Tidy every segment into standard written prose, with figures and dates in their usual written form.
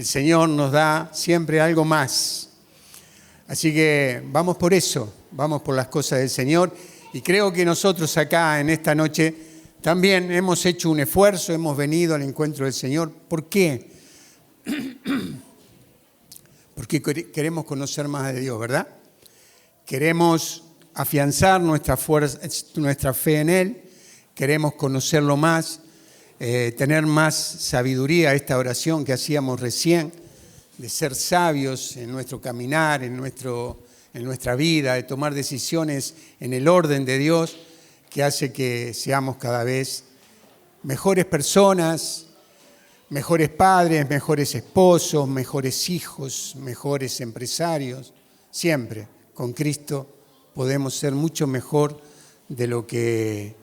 el Señor nos da siempre algo más. Así que vamos por eso, vamos por las cosas del Señor. Y creo que nosotros acá en esta noche también hemos hecho un esfuerzo, hemos venido al encuentro del Señor. ¿Por qué? Porque queremos conocer más de Dios, ¿verdad? Queremos afianzar nuestra fe en Él, queremos conocerlo más, tener más sabiduría, esta oración que hacíamos recién, de ser sabios en nuestro caminar, en nuestra vida, de tomar decisiones en el orden de Dios, que hace que seamos cada vez mejores personas, mejores padres, mejores esposos, mejores hijos, mejores empresarios. Siempre con Cristo podemos ser mucho mejor de lo que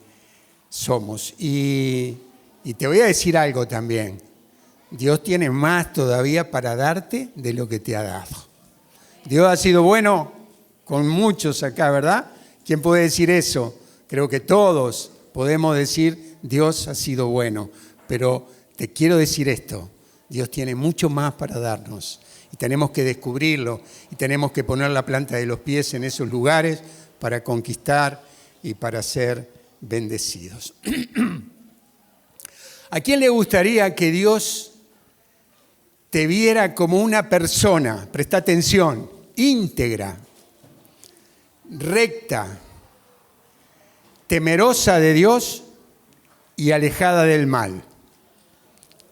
somos. Y te voy a decir algo también. Dios tiene más todavía para darte de lo que te ha dado. Dios ha sido bueno con muchos acá, ¿verdad? ¿Quién puede decir eso? Creo que todos podemos decir Dios ha sido bueno. Pero te quiero decir esto, Dios tiene mucho más para darnos. Y tenemos que descubrirlo y tenemos que poner la planta de los pies en esos lugares para conquistar y para ser bendecidos. ¿A quién le gustaría que Dios te viera como una persona, presta atención, íntegra, recta, temerosa de Dios y alejada del mal?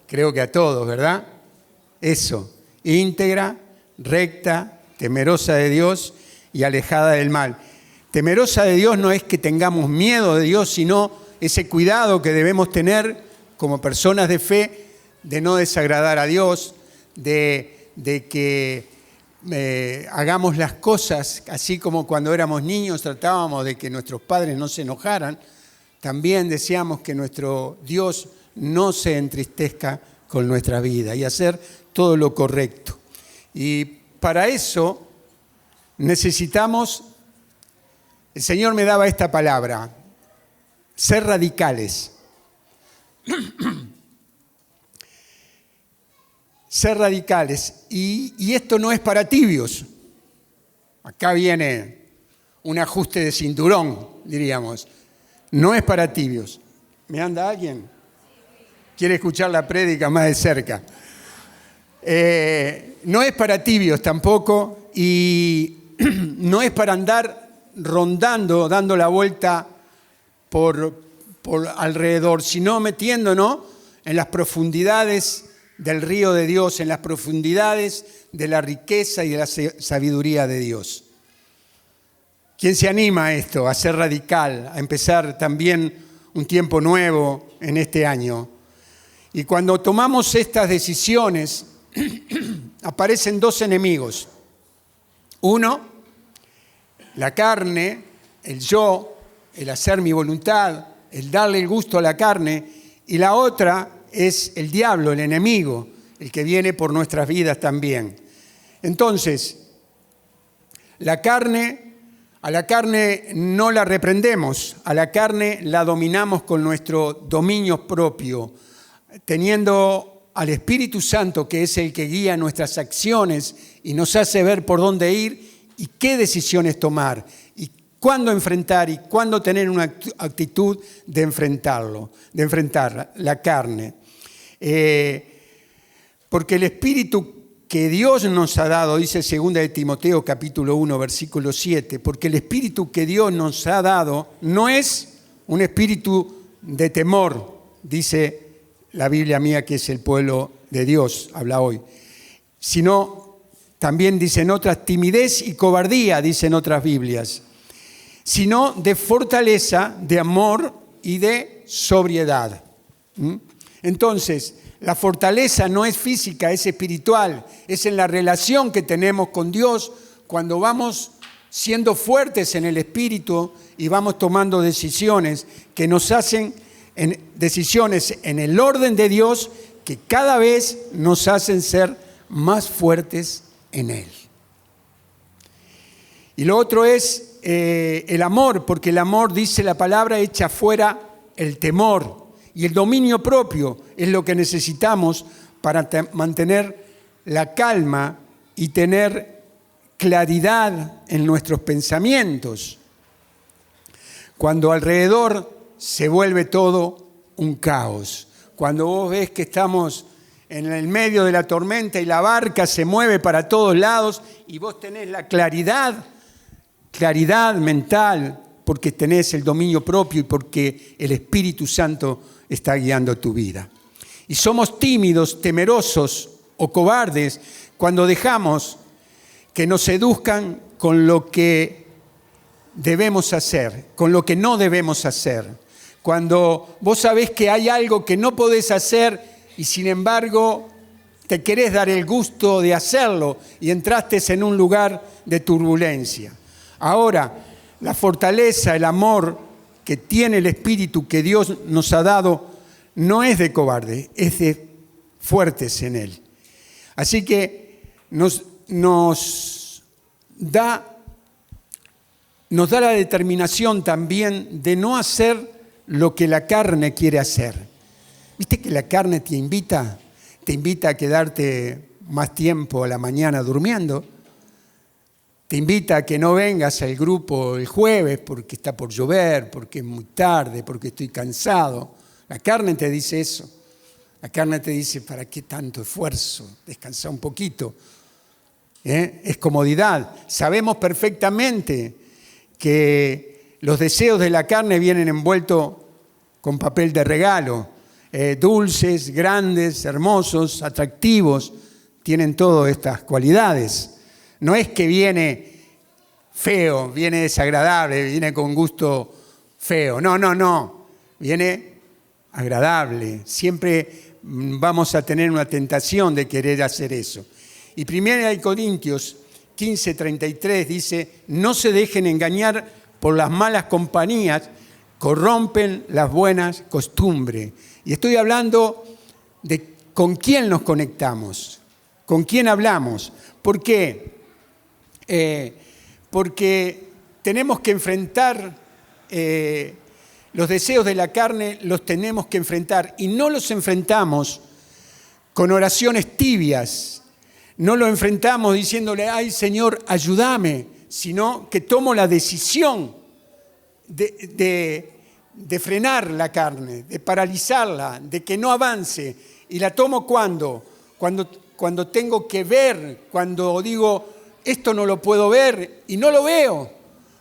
Creo que a todos, ¿verdad? Eso, íntegra, recta, temerosa de Dios y alejada del mal. Temerosa de Dios no es que tengamos miedo de Dios, sino ese cuidado que debemos tener como personas de fe de no desagradar a Dios, de que hagamos las cosas así como cuando éramos niños tratábamos de que nuestros padres no se enojaran. También deseamos que nuestro Dios no se entristezca con nuestra vida y hacer todo lo correcto. Y para eso necesitamos, el Señor me daba esta palabra, ser radicales. Ser radicales. Y esto no es para tibios. Acá viene un ajuste de cinturón, diríamos. No es para tibios. ¿Me anda alguien? ¿Quiere escuchar la prédica más de cerca? No es para tibios tampoco y no es para andar rondando, dando la vuelta por alrededor, sino metiéndonos en las profundidades del río de Dios, en las profundidades de la riqueza y de la sabiduría de Dios. ¿Quién se anima a esto, a ser radical, a empezar también un tiempo nuevo en este año? Y cuando tomamos estas decisiones, aparecen dos enemigos. Uno, la carne, el yo, el hacer mi voluntad, el darle el gusto a la carne, y la otra es el diablo, el enemigo, el que viene por nuestras vidas también. Entonces, a la carne no la reprendemos, a la carne la dominamos con nuestro dominio propio, teniendo al Espíritu Santo, que es el que guía nuestras acciones y nos hace ver por dónde ir y qué decisiones tomar, y cuándo enfrentar y cuándo tener una actitud de enfrentar la carne. Porque el Espíritu que Dios nos ha dado, dice 2 de Timoteo capítulo 1, versículo 7, porque el Espíritu que Dios nos ha dado no es un espíritu de temor, dice la Biblia mía, que es el pueblo de Dios, habla hoy, sino también dicen otras, timidez y cobardía, dicen otras Biblias, sino de fortaleza, de amor y de sobriedad. Entonces, la fortaleza no es física, es espiritual, es en la relación que tenemos con Dios cuando vamos siendo fuertes en el espíritu y vamos tomando decisiones que nos hacen decisiones en el orden de Dios que cada vez nos hacen ser más fuertes en Él. Y lo otro es el amor, porque el amor, dice la palabra, echa fuera el temor. Y el dominio propio es lo que necesitamos para mantener la calma y tener claridad en nuestros pensamientos. Cuando alrededor se vuelve todo un caos. Cuando vos ves que estamos en el medio de la tormenta y la barca se mueve para todos lados y vos tenés la claridad mental porque tenés el dominio propio y porque el Espíritu Santo está guiando tu vida. Y somos tímidos, temerosos o cobardes cuando dejamos que nos seduzcan con lo que debemos hacer, con lo que no debemos hacer. Cuando vos sabés que hay algo que no podés hacer y sin embargo te querés dar el gusto de hacerlo y entraste en un lugar de turbulencia. Ahora, la fortaleza, el amor que tiene el Espíritu que Dios nos ha dado no es de cobarde, es de fuertes en Él. Así que nos da la determinación también de no hacer lo que la carne quiere hacer. ¿Viste que la carne te invita a quedarte más tiempo a la mañana durmiendo? Te invita a que no vengas al grupo el jueves porque está por llover, porque es muy tarde, porque estoy cansado. La carne te dice eso. La carne te dice, ¿para qué tanto esfuerzo? Descansa un poquito. Es comodidad. Sabemos perfectamente que los deseos de la carne vienen envueltos con papel de regalo. Dulces, grandes, hermosos, atractivos, tienen todas estas cualidades. No es que viene feo, viene desagradable, viene con gusto feo. No. Viene agradable. Siempre vamos a tener una tentación de querer hacer eso. Y 1 Corintios 15:33 dice, no se dejen engañar por las malas compañías, corrompen las buenas costumbres. Y estoy hablando de con quién nos conectamos, con quién hablamos. ¿Por qué? Porque tenemos que enfrentar los deseos de la carne, los tenemos que enfrentar. Y no los enfrentamos con oraciones tibias. No lo enfrentamos diciéndole, ay Señor, ayúdame, sino que tomo la decisión de frenar la carne, de paralizarla, de que no avance. Y la tomo cuando tengo que ver, cuando digo, esto no lo puedo ver y no lo veo.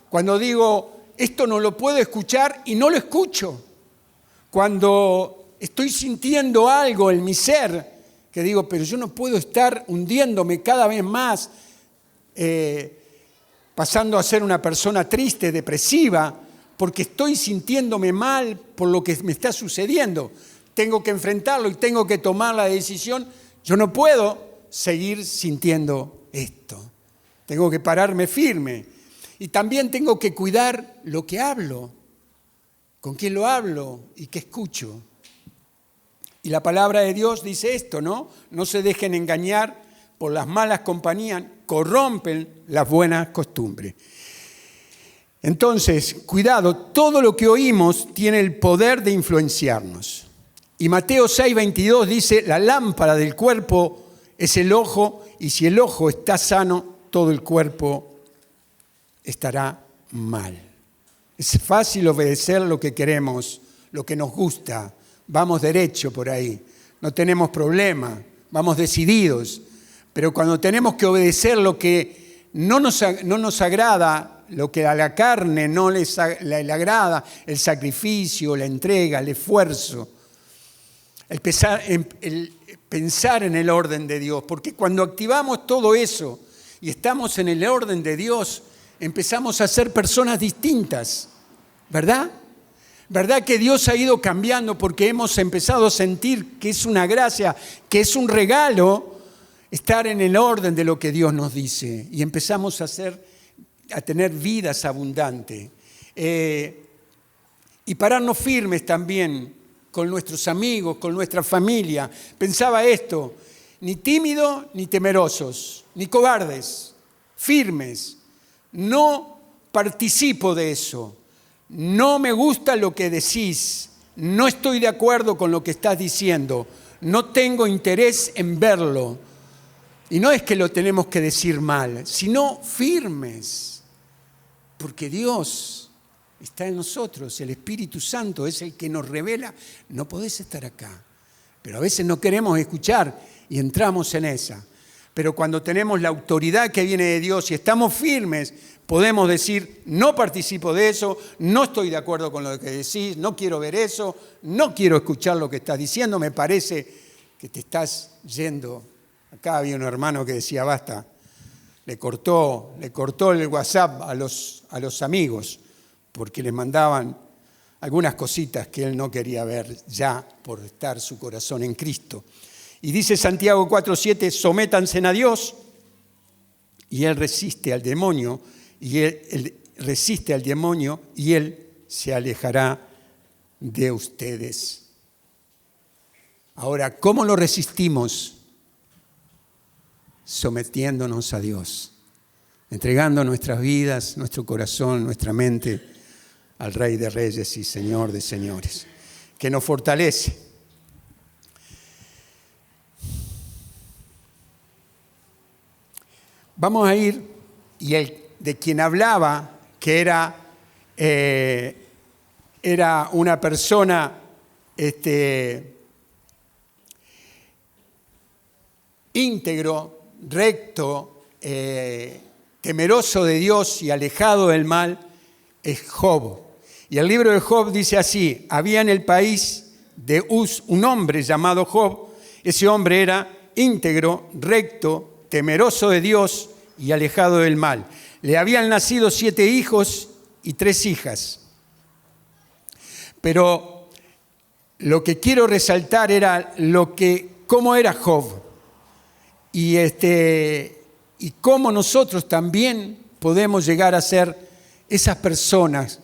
Cuando digo, esto no lo puedo escuchar y no lo escucho. Cuando estoy sintiendo algo en mi ser, que digo, pero yo no puedo estar hundiéndome cada vez más, pasando a ser una persona triste, depresiva, porque estoy sintiéndome mal por lo que me está sucediendo. Tengo que enfrentarlo y tengo que tomar la decisión. Yo no puedo seguir sintiendo esto. Tengo que pararme firme. Y también tengo que cuidar lo que hablo, con quién lo hablo y qué escucho. Y la palabra de Dios dice esto, ¿no? No se dejen engañar por las malas compañías, corrompen las buenas costumbres. Entonces, cuidado, todo lo que oímos tiene el poder de influenciarnos. Y Mateo 6:22 dice, la lámpara del cuerpo es el ojo, y si el ojo está sano, todo el cuerpo estará mal. Es fácil obedecer lo que queremos, lo que nos gusta. Vamos derecho por ahí, no tenemos problema, vamos decididos. Pero cuando tenemos que obedecer lo que no nos agrada, lo que a la carne no le agrada, el sacrificio, la entrega, el esfuerzo, el pensar en el orden de Dios. Porque cuando activamos todo eso y estamos en el orden de Dios, empezamos a ser personas distintas, ¿verdad? ¿Verdad que Dios ha ido cambiando porque hemos empezado a sentir que es una gracia, que es un regalo estar en el orden de lo que Dios nos dice? Y empezamos a tener vidas abundantes. Y pararnos firmes también con nuestros amigos, con nuestra familia. Pensaba esto, ni tímidos ni temerosos, ni cobardes, firmes. No participo de eso. No me gusta lo que decís, no estoy de acuerdo con lo que estás diciendo, no tengo interés en verlo. Y no es que lo tenemos que decir mal, sino firmes. Porque Dios está en nosotros, el Espíritu Santo es el que nos revela. No podés estar acá. Pero a veces no queremos escuchar y entramos en esa. Pero cuando tenemos la autoridad que viene de Dios y estamos firmes, podemos decir, no participo de eso, no estoy de acuerdo con lo que decís, no quiero ver eso, no quiero escuchar lo que estás diciendo, me parece que te estás yendo. Acá había un hermano que decía, basta, le cortó el WhatsApp a los amigos porque les mandaban algunas cositas que él no quería ver ya por estar su corazón en Cristo. Y dice Santiago 4:7, sométanse a Dios y Él resiste al demonio y él resiste al demonio y Él se alejará de ustedes. Ahora, ¿cómo lo resistimos? Sometiéndonos a Dios, entregando nuestras vidas, nuestro corazón, nuestra mente al Rey de Reyes y Señor de Señores, que nos fortalece. Vamos a ir, y el de quien hablaba, que era una persona íntegro, recto, temeroso de Dios y alejado del mal, es Job. Y el libro de Job dice así, había en el país de Uz un hombre llamado Job, ese hombre era íntegro, recto, temeroso de Dios y alejado del mal. Le habían nacido 7 hijos y 3 hijas. Pero lo que quiero resaltar era cómo era Job y cómo nosotros también podemos llegar a ser esas personas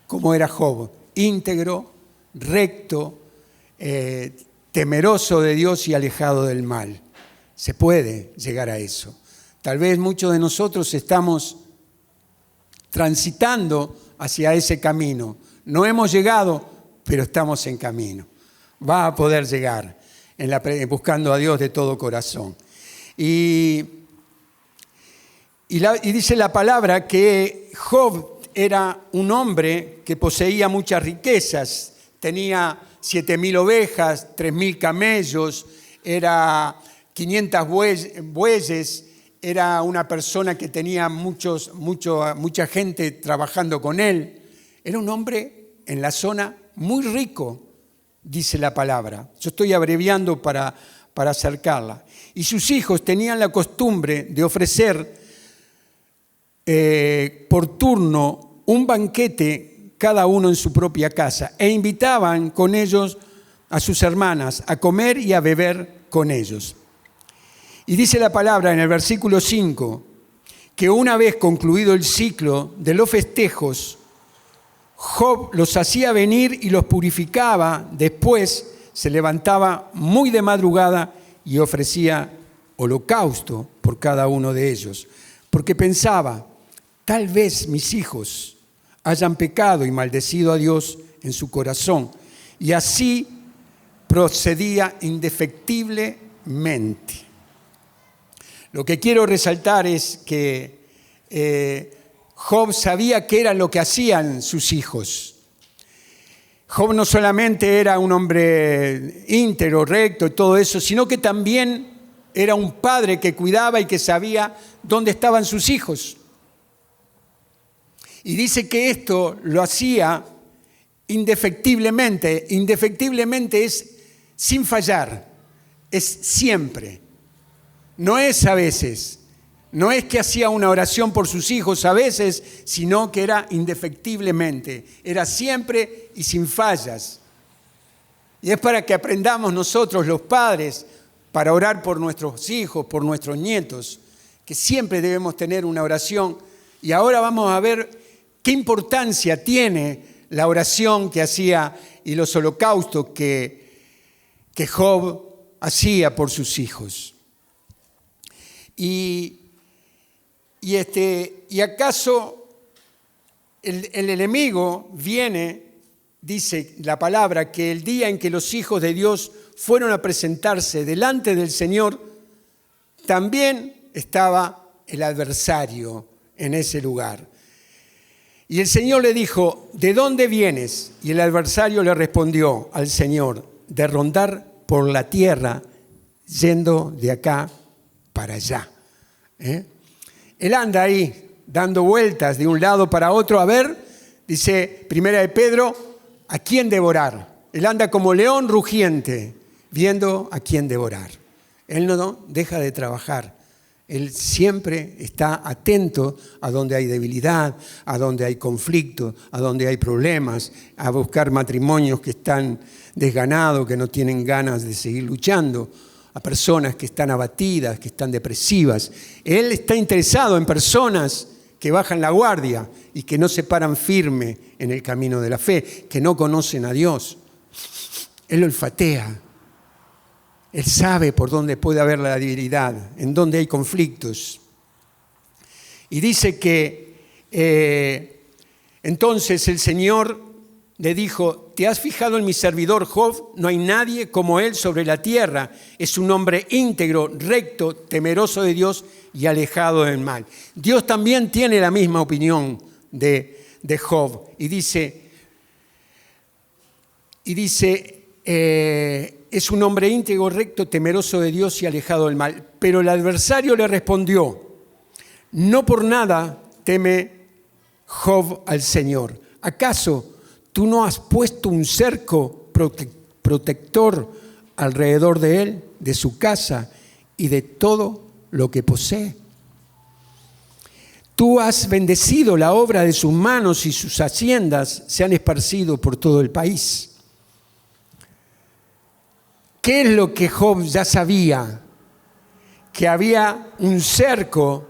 como era Job, íntegro, recto, temeroso de Dios y alejado del mal. Se puede llegar a eso. Tal vez muchos de nosotros estamos transitando hacia ese camino. No hemos llegado, pero estamos en camino. Va a poder llegar buscando a Dios de todo corazón. Y dice la palabra que Job era un hombre que poseía muchas riquezas. Tenía 7.000 ovejas, 3.000 camellos, era 500 bueyes, era una persona que tenía mucha gente trabajando con él. Era un hombre en la zona muy rico, dice la palabra. Yo estoy abreviando para acercarla. Y sus hijos tenían la costumbre de ofrecer por turno un banquete cada uno en su propia casa e invitaban con ellos a sus hermanas a comer y a beber con ellos. Y dice la palabra en el versículo 5 que una vez concluido el ciclo de los festejos, Job los hacía venir y los purificaba. Después se levantaba muy de madrugada y ofrecía holocausto por cada uno de ellos, porque pensaba, tal vez mis hijos hayan pecado y maldecido a Dios en su corazón. Y así procedía indefectiblemente. Lo que quiero resaltar es que Job sabía qué era lo que hacían sus hijos. Job no solamente era un hombre íntegro, recto y todo eso, sino que también era un padre que cuidaba y que sabía dónde estaban sus hijos. Y dice que esto lo hacía indefectiblemente. Indefectiblemente es sin fallar, es siempre. No es a veces, no es que hacía una oración por sus hijos a veces, sino que era indefectiblemente, era siempre y sin fallas. Y es para que aprendamos nosotros los padres, para orar por nuestros hijos, por nuestros nietos, que siempre debemos tener una oración. Y ahora vamos a ver qué importancia tiene la oración que hacía y los holocaustos que Job hacía por sus hijos. ¿Y acaso el enemigo viene, dice la palabra, que el día en que los hijos de Dios fueron a presentarse delante del Señor, también estaba el adversario en ese lugar. Y el Señor le dijo, ¿de dónde vienes? Y el adversario le respondió al Señor, de rondar por la tierra, yendo de acá para allá. Él anda ahí, dando vueltas de un lado para otro, a ver, dice Primera de Pedro, ¿a quién devorar? Él anda como león rugiente, viendo a quién devorar. Él no deja de trabajar. Él siempre está atento a donde hay debilidad, a donde hay conflicto, a donde hay problemas, a buscar matrimonios que están desganados, que no tienen ganas de seguir luchando, a personas que están abatidas, que están depresivas. Él está interesado en personas que bajan la guardia y que no se paran firme en el camino de la fe, que no conocen a Dios. Él lo olfatea. Él sabe por dónde puede haber la debilidad, en dónde hay conflictos. Y dice que entonces el Señor le dijo, ¿te has fijado en mi servidor Job? No hay nadie como él sobre la tierra. Es un hombre íntegro, recto, temeroso de Dios y alejado del mal. Dios también tiene la misma opinión de Job. Y dice es un hombre íntegro, recto, temeroso de Dios y alejado del mal. Pero el adversario le respondió, no por nada teme Job al Señor. ¿Acaso tú no has puesto un cerco protector alrededor de él, de su casa y de todo lo que posee? Tú has bendecido la obra de sus manos y sus haciendas se han esparcido por todo el país. ¿Qué es lo que Job ya sabía? Que había un cerco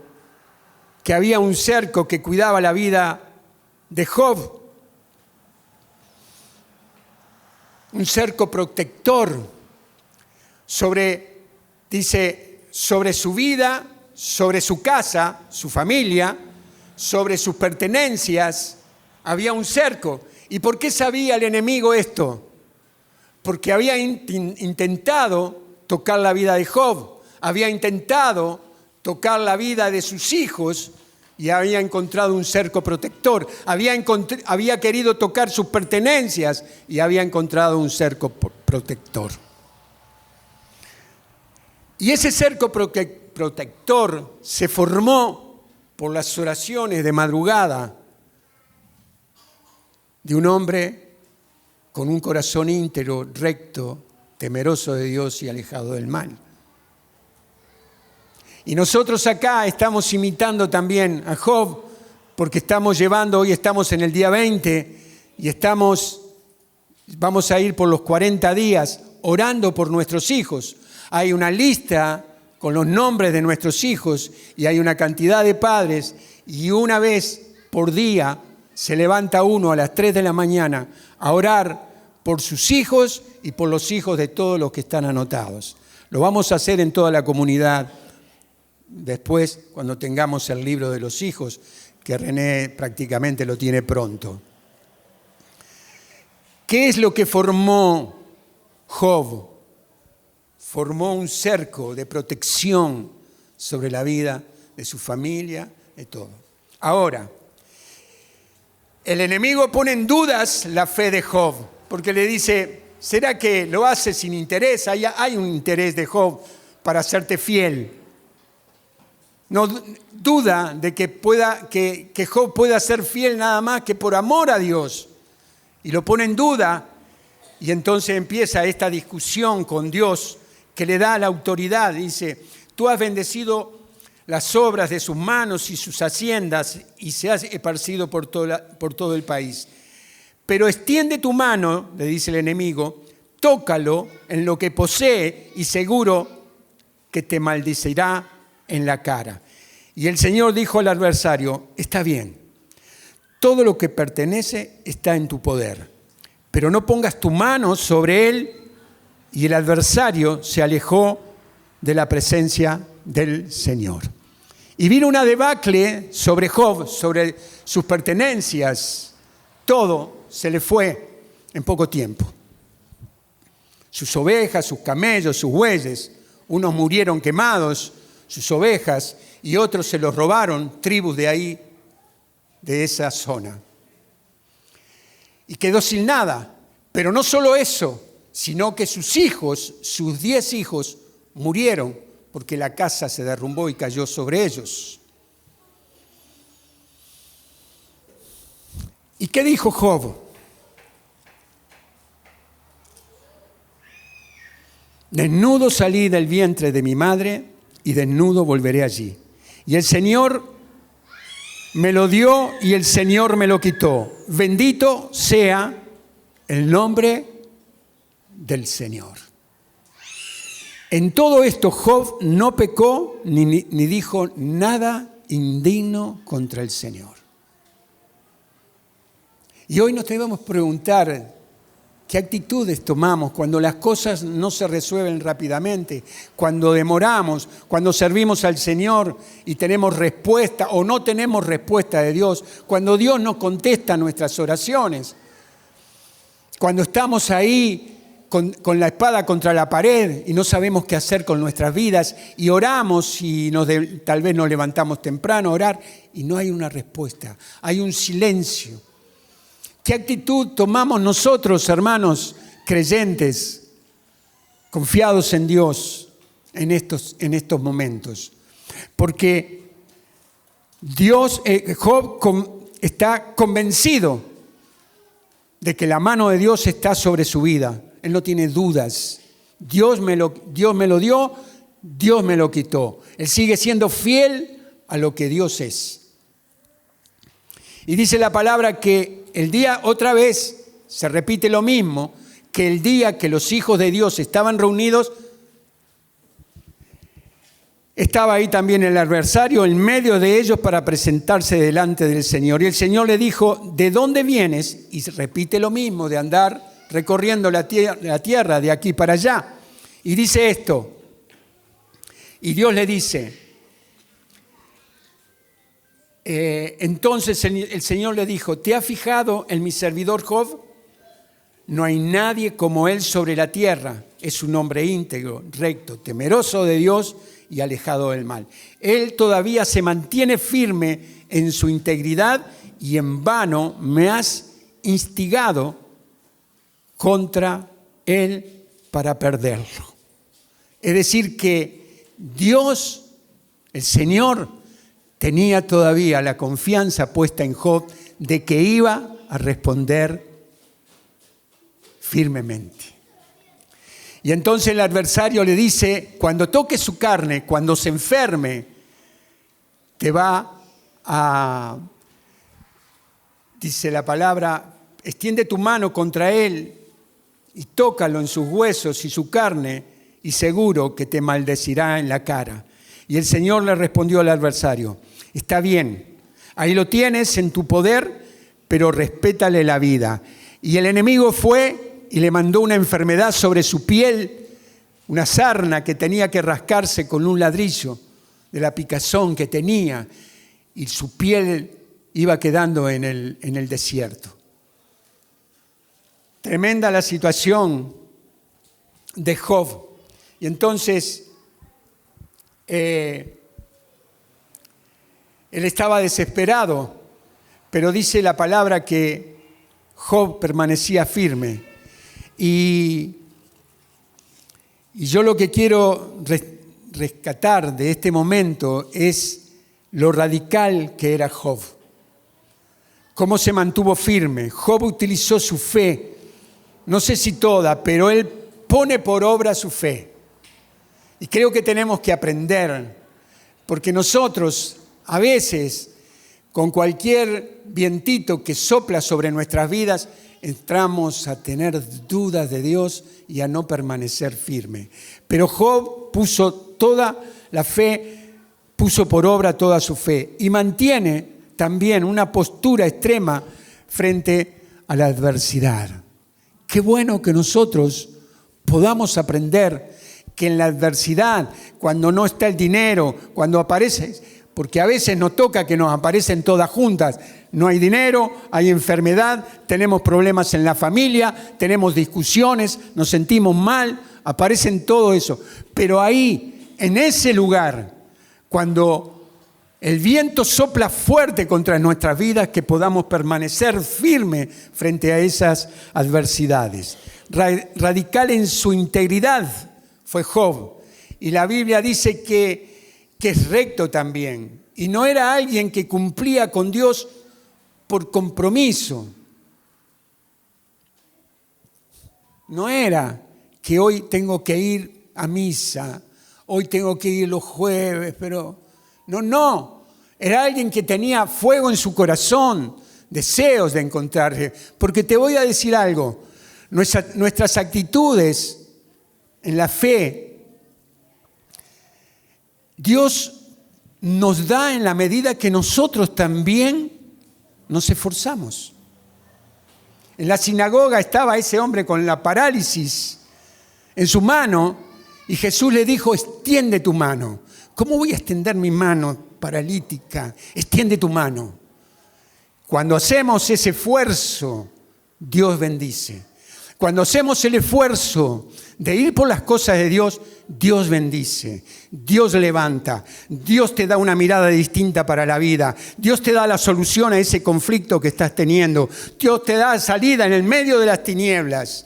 que cuidaba la vida de Job. Un cerco protector sobre su vida, sobre su casa, su familia, sobre sus pertenencias. Había un cerco. ¿Y por qué sabía el enemigo esto? Porque había intentado tocar la vida de Job, había intentado tocar la vida de sus hijos y había encontrado un cerco protector, había querido tocar sus pertenencias y había encontrado un cerco protector. Y ese cerco protector se formó por las oraciones de madrugada de un hombre con un corazón íntegro, recto, temeroso de Dios y alejado del mal. Y nosotros acá estamos imitando también a Job, porque hoy estamos en el día 20 y vamos a ir por los 40 días orando por nuestros hijos. Hay una lista con los nombres de nuestros hijos y hay una cantidad de padres y una vez por día se levanta uno a las 3 de la mañana a orar por sus hijos y por los hijos de todos los que están anotados. Lo vamos a hacer en toda la comunidad después, cuando tengamos el libro de los hijos, que René prácticamente lo tiene pronto. ¿Qué es lo que formó Job? Formó un cerco de protección sobre la vida de su familia, de todo. Ahora, el enemigo pone en dudas la fe de Job, porque le dice, ¿será que lo hace sin interés? Hay un interés de Job para hacerte fiel. No duda de que Job pueda ser fiel nada más que por amor a Dios. Y lo pone en duda y entonces empieza esta discusión con Dios que le da la autoridad. Dice, tú has bendecido las obras de sus manos y sus haciendas y se ha esparcido por todo el país. Pero extiende tu mano, le dice el enemigo, tócalo en lo que posee y seguro que te maldecirá en la cara. Y el Señor dijo al adversario, está bien, todo lo que pertenece está en tu poder, pero no pongas tu mano sobre él. Y el adversario se alejó de la presencia del Señor. Y vino una debacle sobre Job, sobre sus pertenencias. Todo se le fue en poco tiempo. Sus ovejas, sus camellos, sus bueyes, unos murieron quemados, sus ovejas, y otros se los robaron, tribus de ahí, de esa zona. Y quedó sin nada. Pero no solo eso, sino que sus hijos, sus 10 hijos, murieron porque la casa se derrumbó y cayó sobre ellos. ¿Y qué dijo Job? Desnudo salí del vientre de mi madre y desnudo volveré allí. Y el Señor me lo dio y el Señor me lo quitó. Bendito sea el nombre del Señor. En todo esto Job no pecó ni dijo nada indigno contra el Señor. Y hoy nos debemos preguntar qué actitudes tomamos cuando las cosas no se resuelven rápidamente, cuando demoramos, cuando servimos al Señor y tenemos respuesta o no tenemos respuesta de Dios, cuando Dios no contesta nuestras oraciones, cuando estamos ahí con la espada contra la pared y no sabemos qué hacer con nuestras vidas y oramos y tal vez nos levantamos temprano a orar y no hay una respuesta, hay un silencio. ¿Qué actitud tomamos nosotros, hermanos creyentes, confiados en Dios en estos momentos? Porque Job está convencido de que la mano de Dios está sobre su vida. Él no tiene dudas. Dios me lo dio, Dios me lo quitó. Él sigue siendo fiel a lo que Dios es. Y dice la palabra que el día, otra vez, se repite lo mismo, que el día que los hijos de Dios estaban reunidos, estaba ahí también el adversario en medio de ellos para presentarse delante del Señor. Y el Señor le dijo, ¿de dónde vienes? Y se repite lo mismo, de andar recorriendo la tierra de aquí para allá. Y dice esto, y Dios le dice, entonces el Señor le dijo, ¿te has fijado en mi servidor Job? No hay nadie como él sobre la tierra. Es un hombre íntegro, recto, temeroso de Dios y alejado del mal. Él todavía se mantiene firme en su integridad y en vano me has instigado contra él para perderlo. Es decir que Dios, el Señor, tenía todavía la confianza puesta en Job de que iba a responder firmemente. Y entonces el adversario le dice, cuando toque su carne, cuando se enferme, te va a, dice la palabra, extiende tu mano contra él y tócalo en sus huesos y su carne, y seguro que te maldecirá en la cara. Y el Señor le respondió al adversario, está bien, ahí lo tienes en tu poder, pero respétale la vida. Y el enemigo fue y le mandó una enfermedad sobre su piel, una sarna que tenía que rascarse con un ladrillo de la picazón que tenía, y su piel iba quedando en el desierto. Tremenda la situación de Job. Y entonces él estaba desesperado, pero dice la palabra que Job permanecía firme. Y yo lo que quiero rescatar de este momento es lo radical que era Job. Cómo se mantuvo firme. Job utilizó su fe, no sé si toda, pero él pone por obra su fe. Y creo que tenemos que aprender, porque nosotros a veces, con cualquier vientito que sopla sobre nuestras vidas, entramos a tener dudas de Dios y a no permanecer firme. Pero Job puso toda la fe, puso por obra toda su fe y mantiene también una postura extrema frente a la adversidad. Qué bueno que nosotros podamos aprender que en la adversidad, cuando no está el dinero, cuando aparece, porque a veces nos toca que nos aparecen todas juntas, no hay dinero, hay enfermedad, tenemos problemas en la familia, tenemos discusiones, nos sentimos mal, aparecen todo eso. Pero ahí, en ese lugar, cuando el viento sopla fuerte contra nuestras vidas, que podamos permanecer firmes frente a esas adversidades. Radical en su integridad fue Job. Y la Biblia dice que es recto también. Y no era alguien que cumplía con Dios por compromiso. No era que hoy tengo que ir a misa, hoy tengo que ir los jueves, pero no. Era alguien que tenía fuego en su corazón, deseos de encontrarse. Porque te voy a decir algo, nuestras actitudes en la fe, Dios nos da en la medida que nosotros también nos esforzamos. En la sinagoga estaba ese hombre con la parálisis en su mano y Jesús le dijo, extiende tu mano. ¿Cómo voy a extender mi mano paralítica? Extiende tu mano. Cuando hacemos ese esfuerzo, Dios bendice. Cuando hacemos el esfuerzo de ir por las cosas de Dios, Dios bendice, Dios levanta, Dios te da una mirada distinta para la vida, Dios te da la solución a ese conflicto que estás teniendo, Dios te da salida en el medio de las tinieblas,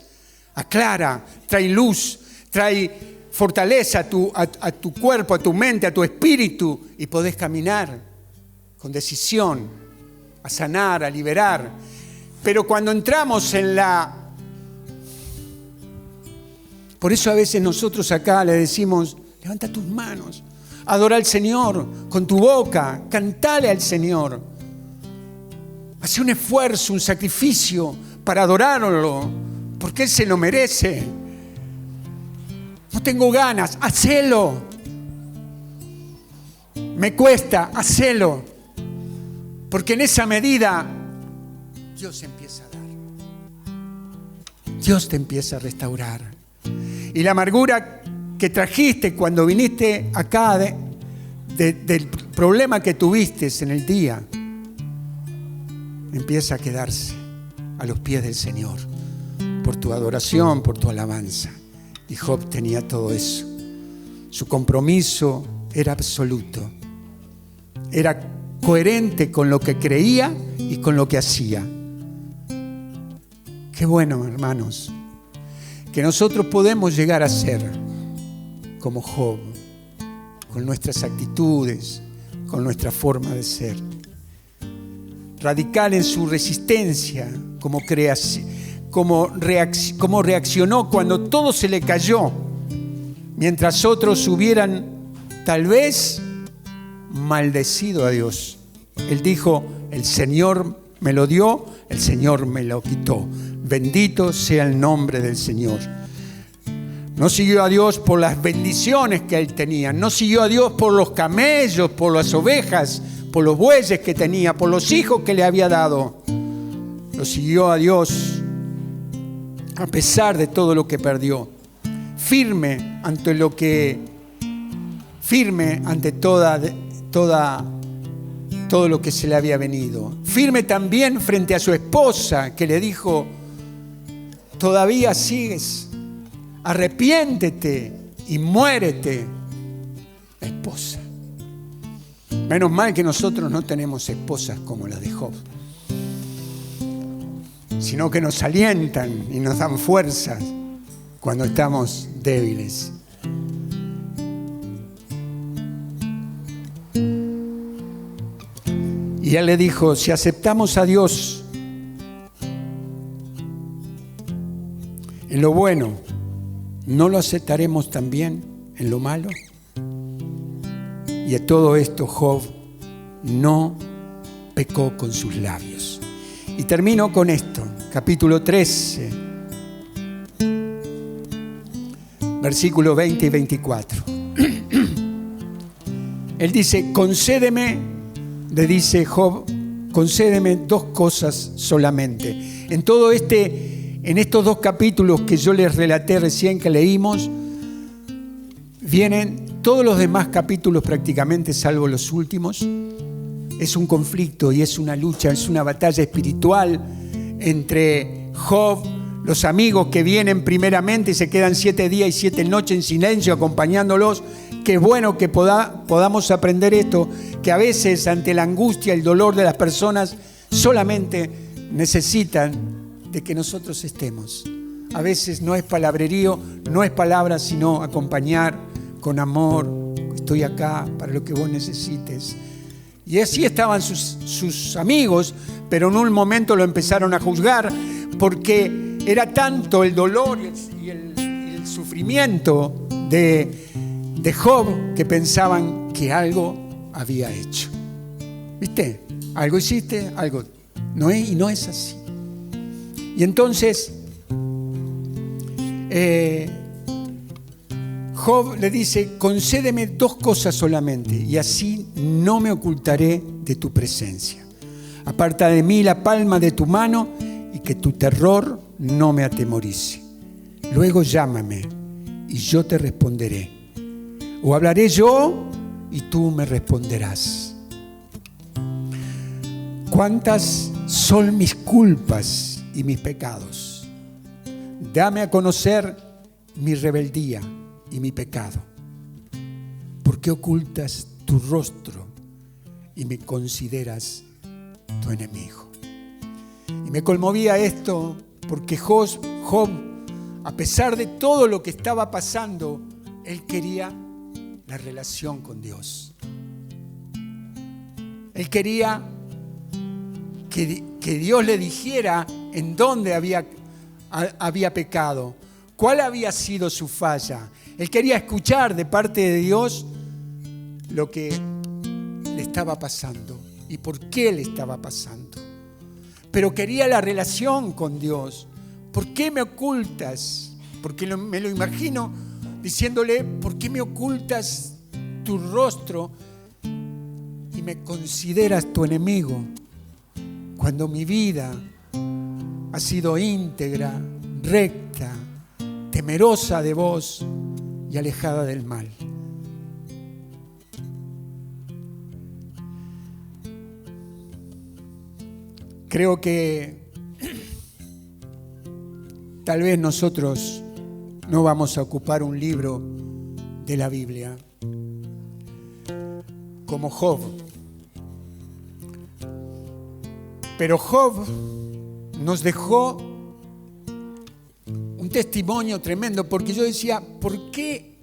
aclara, trae luz, trae fortaleza a tu cuerpo, a tu mente, a tu espíritu y podés caminar con decisión, a sanar, a liberar. Pero cuando entramos en la... Por eso a veces nosotros acá le decimos, levanta tus manos, adora al Señor con tu boca, cantale al Señor. Hace un esfuerzo, un sacrificio para adorarlo, porque Él se lo merece. No tengo ganas, hacelo. Me cuesta, hacelo. Porque en esa medida Dios empieza a dar. Dios te empieza a restaurar. Y la amargura que trajiste cuando viniste acá del problema que tuviste en el día, empieza a quedarse a los pies del Señor por tu adoración, por tu alabanza. Y Job tenía todo eso. Su compromiso era absoluto. Era coherente con lo que creía y con lo que hacía. Qué bueno, hermanos, que nosotros podemos llegar a ser como Job, con nuestras actitudes, con nuestra forma de ser. Radical en su resistencia, como reaccionó cuando todo se le cayó, mientras otros hubieran tal vez maldecido a Dios. Él dijo, el Señor me lo dio, el Señor me lo quitó. Bendito sea el nombre del Señor. No siguió a Dios por las bendiciones que él tenía. No siguió a Dios por los camellos, por las ovejas, por los bueyes que tenía, por los hijos que le había dado. Lo siguió a Dios a pesar de todo lo que perdió. Firme ante todo lo que se le había venido. Firme también frente a su esposa, que le dijo, todavía sigues, arrepiéntete y muérete, esposa. Menos mal que nosotros no tenemos esposas como la de Job, sino que nos alientan y nos dan fuerzas cuando estamos débiles. Y él le dijo, si aceptamos a Dios en lo bueno, ¿no lo aceptaremos también en lo malo? Y a todo esto Job no pecó con sus labios. Y termino con esto, capítulo 13, versículos 20 y 24. Él dice, le dice Job, concédeme dos cosas solamente. En estos dos capítulos que yo les relaté recién que leímos, vienen todos los demás capítulos prácticamente, salvo los últimos. Es un conflicto y es una lucha, es una batalla espiritual entre Job, los amigos que vienen primeramente y se quedan 7 días y 7 noches en silencio acompañándolos. Qué bueno que podamos aprender esto, que a veces ante la angustia, el dolor de las personas solamente necesitan de que nosotros estemos. A veces no es palabrerío, no es palabra, sino acompañar con amor. Estoy acá para lo que vos necesites. Y así estaban sus amigos, pero en un momento lo empezaron a juzgar porque era tanto el dolor y el sufrimiento de Job que pensaban que algo había hecho. ¿Viste? Algo hiciste, algo no es, y no es así. Y entonces Job le dice: concédeme 2 cosas solamente, y así no me ocultaré de tu presencia. Aparta de mí la palma de tu mano, y que tu terror no me atemorice. Luego llámame, y yo te responderé. O hablaré yo, y tú me responderás. ¿Cuántas son mis culpas y mis pecados? Dame a conocer mi rebeldía y mi pecado. ¿Por qué ocultas tu rostro y me consideras tu enemigo? Y me conmovía esto porque Job, a pesar de todo lo que estaba pasando, él quería la relación con Dios. Él quería que Dios le dijera en dónde había pecado, cuál había sido su falla. Él quería escuchar de parte de Dios lo que le estaba pasando y por qué le estaba pasando. Pero quería la relación con Dios. ¿Por qué me ocultas? Porque me lo imagino diciéndole: ¿por qué me ocultas tu rostro y me consideras tu enemigo? Cuando mi vida ha sido íntegra, recta, temerosa de vos y alejada del mal. Creo que tal vez nosotros no vamos a ocupar un libro de la Biblia como Job. Pero Job nos dejó un testimonio tremendo, porque yo decía: ¿por qué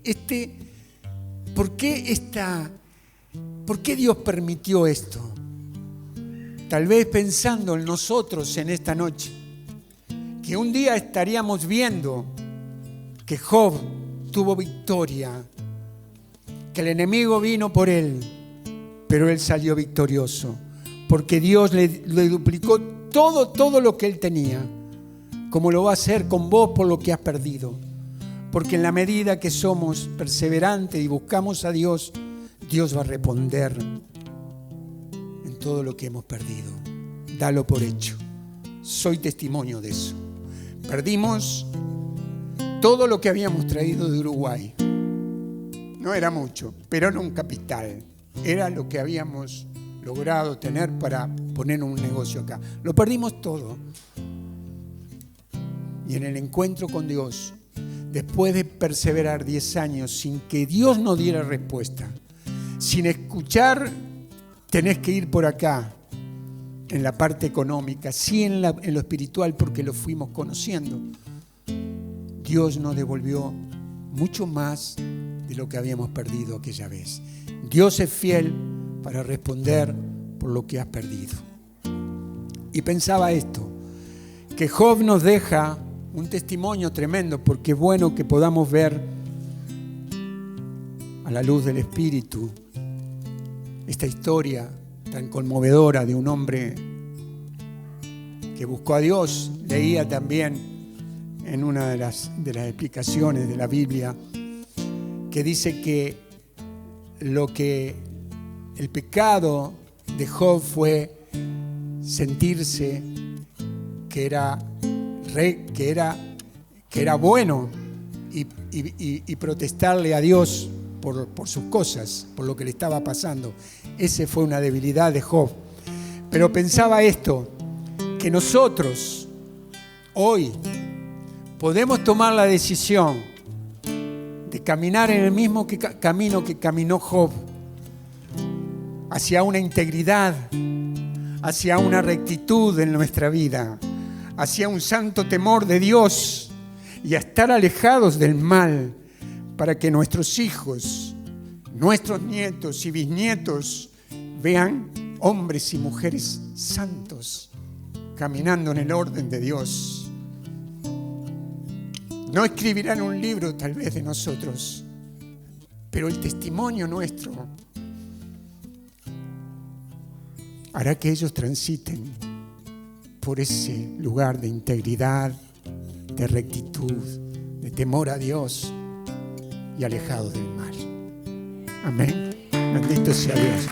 Dios permitió esto? Tal vez pensando en nosotros en esta noche, que un día estaríamos viendo que Job tuvo victoria, que el enemigo vino por él, pero él salió victorioso, porque Dios le duplicó todo lo que él tenía, como lo va a hacer con vos por lo que has perdido. Porque en la medida que somos perseverantes y buscamos a Dios, Dios va a responder en todo lo que hemos perdido. Dalo por hecho. Soy testimonio de eso. Perdimos todo lo que habíamos traído de Uruguay. No era mucho, pero era un capital. Era lo que habíamos logrado tener para poner un negocio acá. Lo perdimos todo. Y en el encuentro con Dios, después de perseverar 10 años sin que Dios nos diera respuesta, sin escuchar, tenés que ir por acá, en la parte económica, sí en lo espiritual, porque lo fuimos conociendo. Dios nos devolvió mucho más de lo que habíamos perdido aquella vez. Dios es fiel para responder por lo que has perdido. Y pensaba esto, que Job nos deja un testimonio tremendo, porque es bueno que podamos ver a la luz del Espíritu esta historia tan conmovedora de un hombre que buscó a Dios. Leía también en una de las explicaciones de la Biblia que dice que el pecado de Job fue sentirse que era bueno y protestarle a Dios por sus cosas, por lo que le estaba pasando. Esa fue una debilidad de Job. Pero pensaba esto, que nosotros hoy podemos tomar la decisión de caminar en el mismo camino que caminó Job, hacia una integridad, hacia una rectitud en nuestra vida, hacia un santo temor de Dios y a estar alejados del mal, para que nuestros hijos, nuestros nietos y bisnietos vean hombres y mujeres santos caminando en el orden de Dios. No escribirán un libro tal vez de nosotros, pero el testimonio nuestro hará que ellos transiten por ese lugar de integridad, de rectitud, de temor a Dios y alejados del mal. Amén. Bendito sea Dios.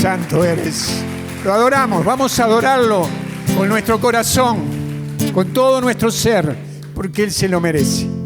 Santo eres. Lo adoramos. Vamos a adorarlo con nuestro corazón, con todo nuestro ser, porque Él se lo merece.